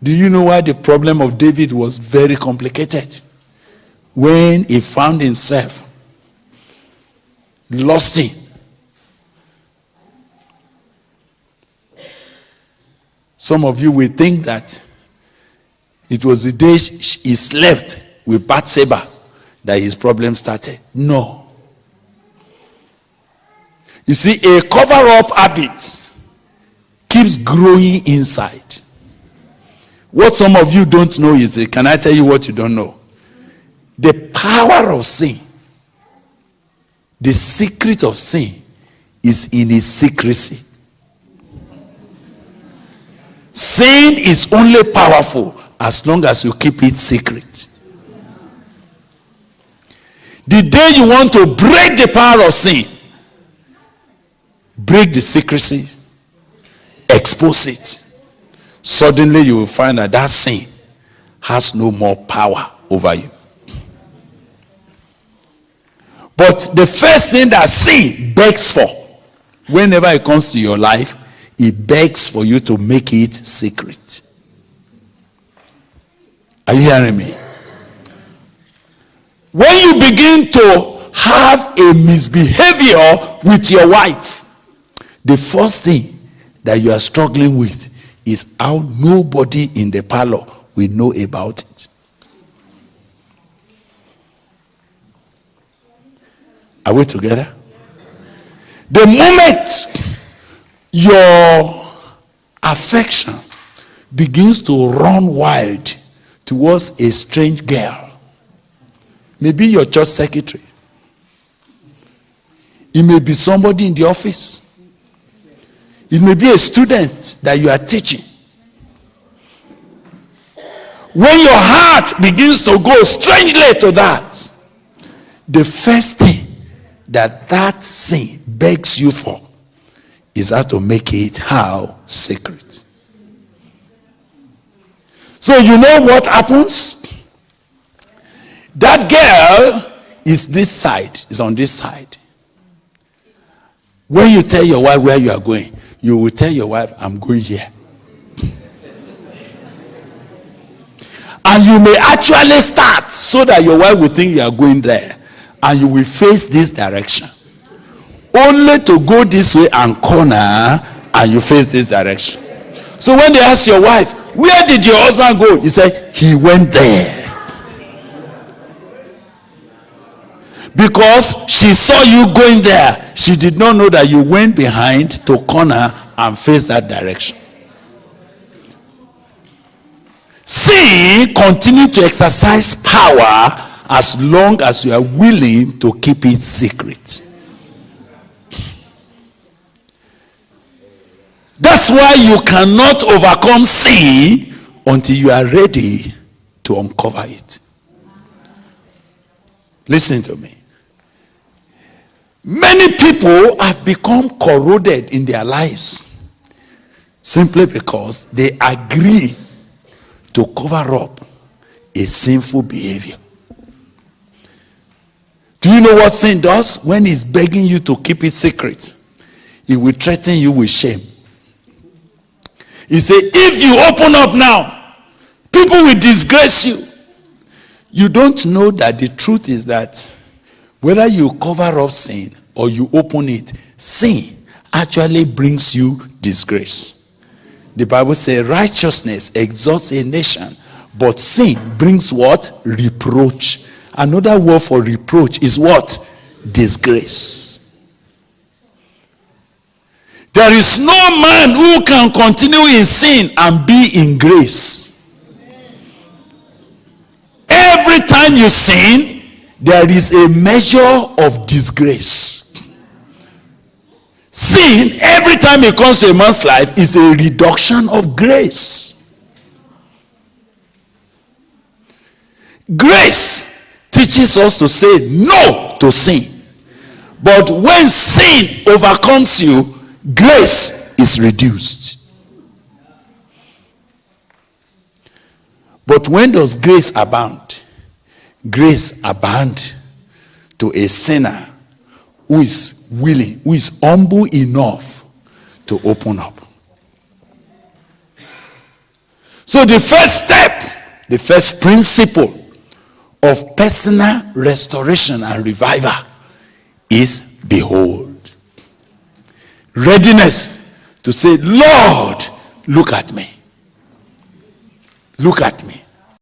Do you know why the problem of David was very complicated? When he found himself lusting. Some of you will think that it was the day he slept with Bathsheba that his problem started. No. You see, a cover-up habit keeps growing inside. What some of you don't know is, can I tell you what you don't know? The power of sin, the secret of sin, is in its secrecy. Sin is only powerful as long as you keep it secret. The day you want to break the power of sin, break the secrecy, expose it, suddenly you will find that that sin has no more power over you. But the first thing that sin begs for, whenever it comes to your life, it begs for you to make it secret. Are you hearing me? When you begin to have a misbehavior with your wife, the first thing that you are struggling with is how nobody in the parlor will know about it. Are we together? The moment your affection begins to run wild towards a strange girl, maybe your church secretary, it may be somebody in the office, it may be a student that you are teaching. When your heart begins to go strangely to that, the first thing that sin begs you for is how to make it how secret. So you know what happens? That girl is this side, is on this side. When you tell your wife where you are going, you will tell your wife, I'm going here. And you may actually start so that your wife will think you are going there. And you will face this direction. Only to go this way and corner, and you face this direction. So when they ask your wife, where did your husband go? You say, he went there. Because she saw you going there, she did not know that you went behind to corner and face that direction. Sin continues to exercise power as long as you are willing to keep it secret. That's why you cannot overcome sin until you are ready to uncover it. Listen to me. Many people have become corroded in their lives simply because they agree to cover up a sinful behavior. Do you know what sin does? When it's begging you to keep it secret, it will threaten you with shame. He said, if you open up now, people will disgrace you. You don't know that the truth is that whether you cover up sin or you open it, sin actually brings you disgrace. The Bible says righteousness exalts a nation, but sin brings what? Reproach. Another word for reproach is what? Disgrace. There is no man who can continue in sin and be in grace. Every time you sin, there is a measure of disgrace. Sin, every time it comes to a man's life, is a reduction of grace. Grace teaches us to say no to sin. But when sin overcomes you, grace is reduced. But when does grace abound? Grace abound to a sinner who is willing, who is humble enough to open up. So the first step, the first principle of personal restoration and revival is behold. Readiness to say, Lord, look at me. Look at me.